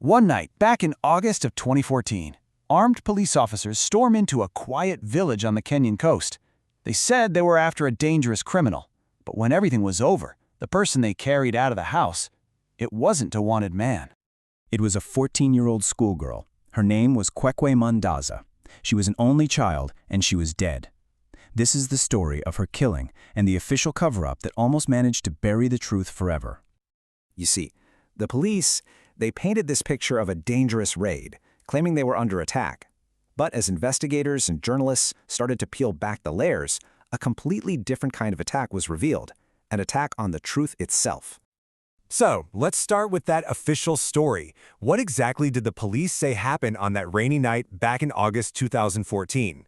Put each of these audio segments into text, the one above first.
One night, back in August of 2014, armed police officers storm into a quiet village on the Kenyan coast. They said they were after a dangerous criminal, but when everything was over, the person they carried out of the house, it wasn't a wanted man. It was a 14-year-old schoolgirl. Her name was Kwekwe Mwandaza. She was an only child, and she was dead. This is the story of her killing and the official cover-up that almost managed to bury the truth forever. You see, the police, they painted this picture of a dangerous raid, claiming they were under attack. But as investigators and journalists started to peel back the layers, a completely different kind of attack was revealed, an attack on the truth itself. So, let's start with that official story. What exactly did the police say happened on that rainy night back in August 2014?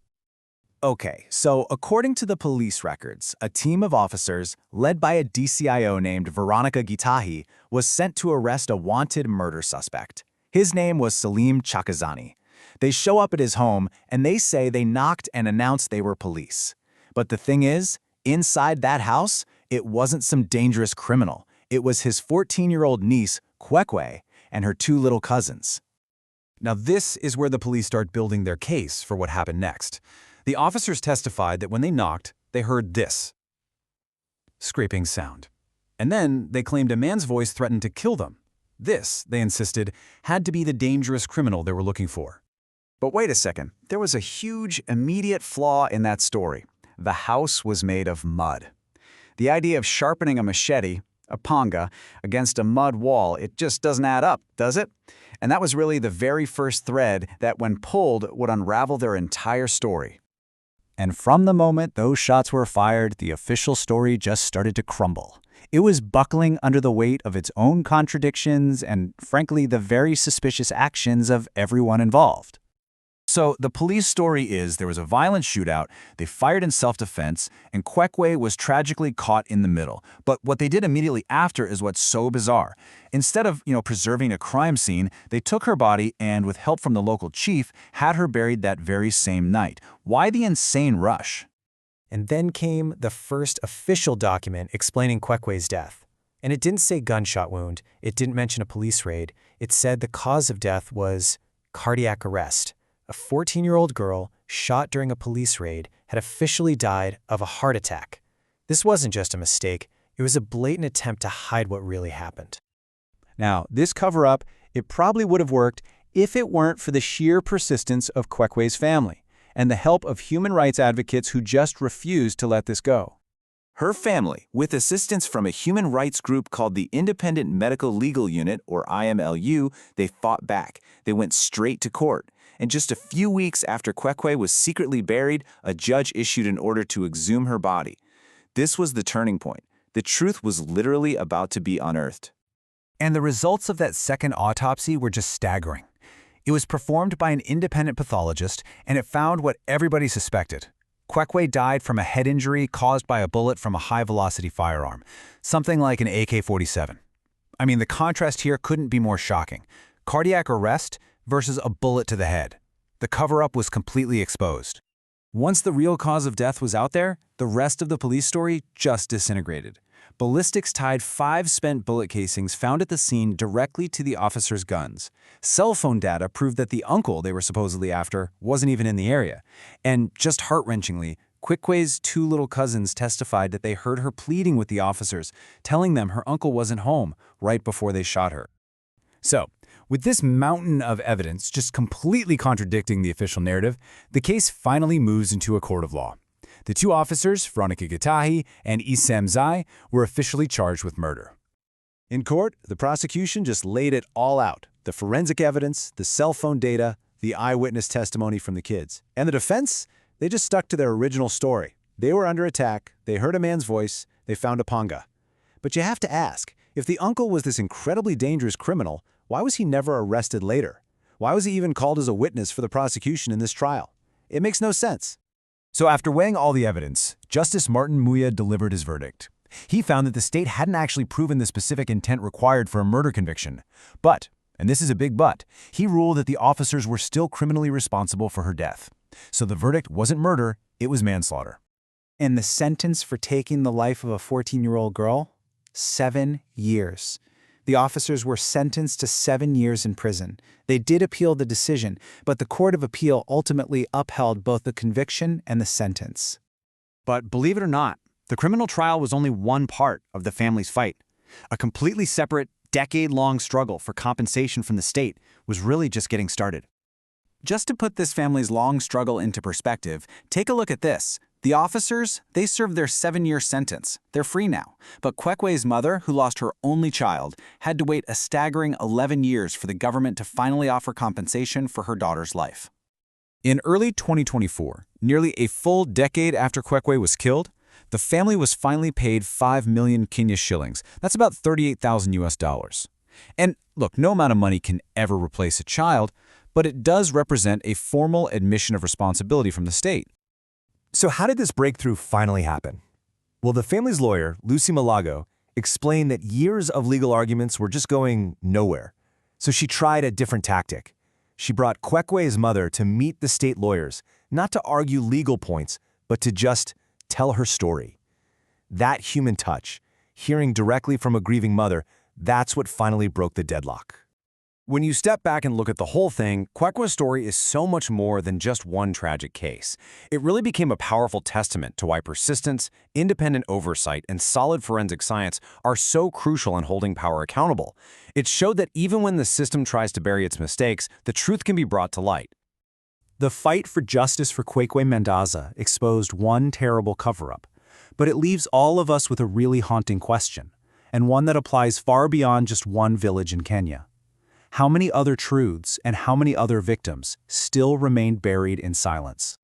Okay, so according to the police records, a team of officers, led by a DCIO named Veronica Gitahi, was sent to arrest a wanted murder suspect. His name was Salim Chakazani. They show up at his home, and they say they knocked and announced they were police. But the thing is, inside that house, it wasn't some dangerous criminal. It was his 14-year-old niece, Kwekwe, and her two little cousins. Now this is where the police start building their case for what happened next. The officers testified that when they knocked, they heard this scraping sound. And then they claimed a man's voice threatened to kill them. This, they insisted, had to be the dangerous criminal they were looking for. But wait a second, there was a huge, immediate flaw in that story. The house was made of mud. The idea of sharpening a machete, a panga, against a mud wall, it just doesn't add up, does it? And that was really the very first thread that, when pulled, would unravel their entire story. And from the moment those shots were fired, the official story just started to crumble. It was buckling under the weight of its own contradictions and, frankly, the very suspicious actions of everyone involved. So the police story is there was a violent shootout, they fired in self-defense, and Kwekwe was tragically caught in the middle. But what they did immediately after is what's so bizarre. Instead of, preserving a crime scene, they took her body and, with help from the local chief, had her buried that very same night. Why the insane rush? And then came the first official document explaining Kwekwe's death. And it didn't say gunshot wound, it didn't mention a police raid, it said the cause of death was cardiac arrest. A 14-year-old girl, shot during a police raid, had officially died of a heart attack. This wasn't just a mistake, it was a blatant attempt to hide what really happened. Now, this cover-up, it probably would have worked if it weren't for the sheer persistence of Kwekwe's family and the help of human rights advocates who just refused to let this go. Her family, with assistance from a human rights group called the Independent Medical Legal Unit, or IMLU, they fought back. They went straight to court. And just a few weeks after Kwekwe was secretly buried, a judge issued an order to exhume her body. This was the turning point. The truth was literally about to be unearthed. And the results of that second autopsy were just staggering. It was performed by an independent pathologist, and it found what everybody suspected. Kwekwe died from a head injury caused by a bullet from a high-velocity firearm, something like an AK-47. I mean, the contrast here couldn't be more shocking. Cardiac arrest versus a bullet to the head. The cover-up was completely exposed. Once the real cause of death was out there, the rest of the police story just disintegrated. Ballistics tied 5 spent bullet casings found at the scene directly to the officers' guns. Cell phone data proved that the uncle they were supposedly after wasn't even in the area. And just heart-wrenchingly, Kwekwe's 2 little cousins testified that they heard her pleading with the officers, telling them her uncle wasn't home right before they shot her. So, with this mountain of evidence just completely contradicting the official narrative, the case finally moves into a court of law. The 2 officers, Veronica Gitahi and Isam Zai, were officially charged with murder. In court, the prosecution just laid it all out. The forensic evidence, the cell phone data, the eyewitness testimony from the kids. And the defense? They just stuck to their original story. They were under attack, they heard a man's voice, they found a panga. But you have to ask, if the uncle was this incredibly dangerous criminal, why was he never arrested later? Why was he even called as a witness for the prosecution in this trial? It makes no sense. So after weighing all the evidence, Justice Martin Muya delivered his verdict. He found that the state hadn't actually proven the specific intent required for a murder conviction. But, and this is a big but, he ruled that the officers were still criminally responsible for her death. So the verdict wasn't murder, it was manslaughter. And the sentence for taking the life of a 14-year-old girl? 7 years. The officers were sentenced to 7 years in prison. They did appeal the decision, but the Court of Appeal ultimately upheld both the conviction and the sentence. But believe it or not, the criminal trial was only one part of the family's fight. A completely separate, decade-long struggle for compensation from the state was really just getting started. Just to put this family's long struggle into perspective, take a look at this. The officers, they served their 7-year sentence. They're free now. But Kwekwe's mother, who lost her only child, had to wait a staggering 11 years for the government to finally offer compensation for her daughter's life. In early 2024, nearly a full decade after Kwekwe was killed, the family was finally paid 5 million Kenya shillings. That's about 38,000 US dollars. And look, no amount of money can ever replace a child, but it does represent a formal admission of responsibility from the state. So how did this breakthrough finally happen? Well, the family's lawyer, Lucy Malago, explained that years of legal arguments were just going nowhere. So she tried a different tactic. She brought Kwekwe's mother to meet the state lawyers, not to argue legal points, but to just tell her story. That human touch, hearing directly from a grieving mother, that's what finally broke the deadlock. When you step back and look at the whole thing, Kwekwe's story is so much more than just one tragic case. It really became a powerful testament to why persistence, independent oversight, and solid forensic science are so crucial in holding power accountable. It showed that even when the system tries to bury its mistakes, the truth can be brought to light. The fight for justice for Kwekwe Mwandaza exposed one terrible cover-up, but it leaves all of us with a really haunting question, and one that applies far beyond just one village in Kenya. How many other truths and how many other victims still remain buried in silence?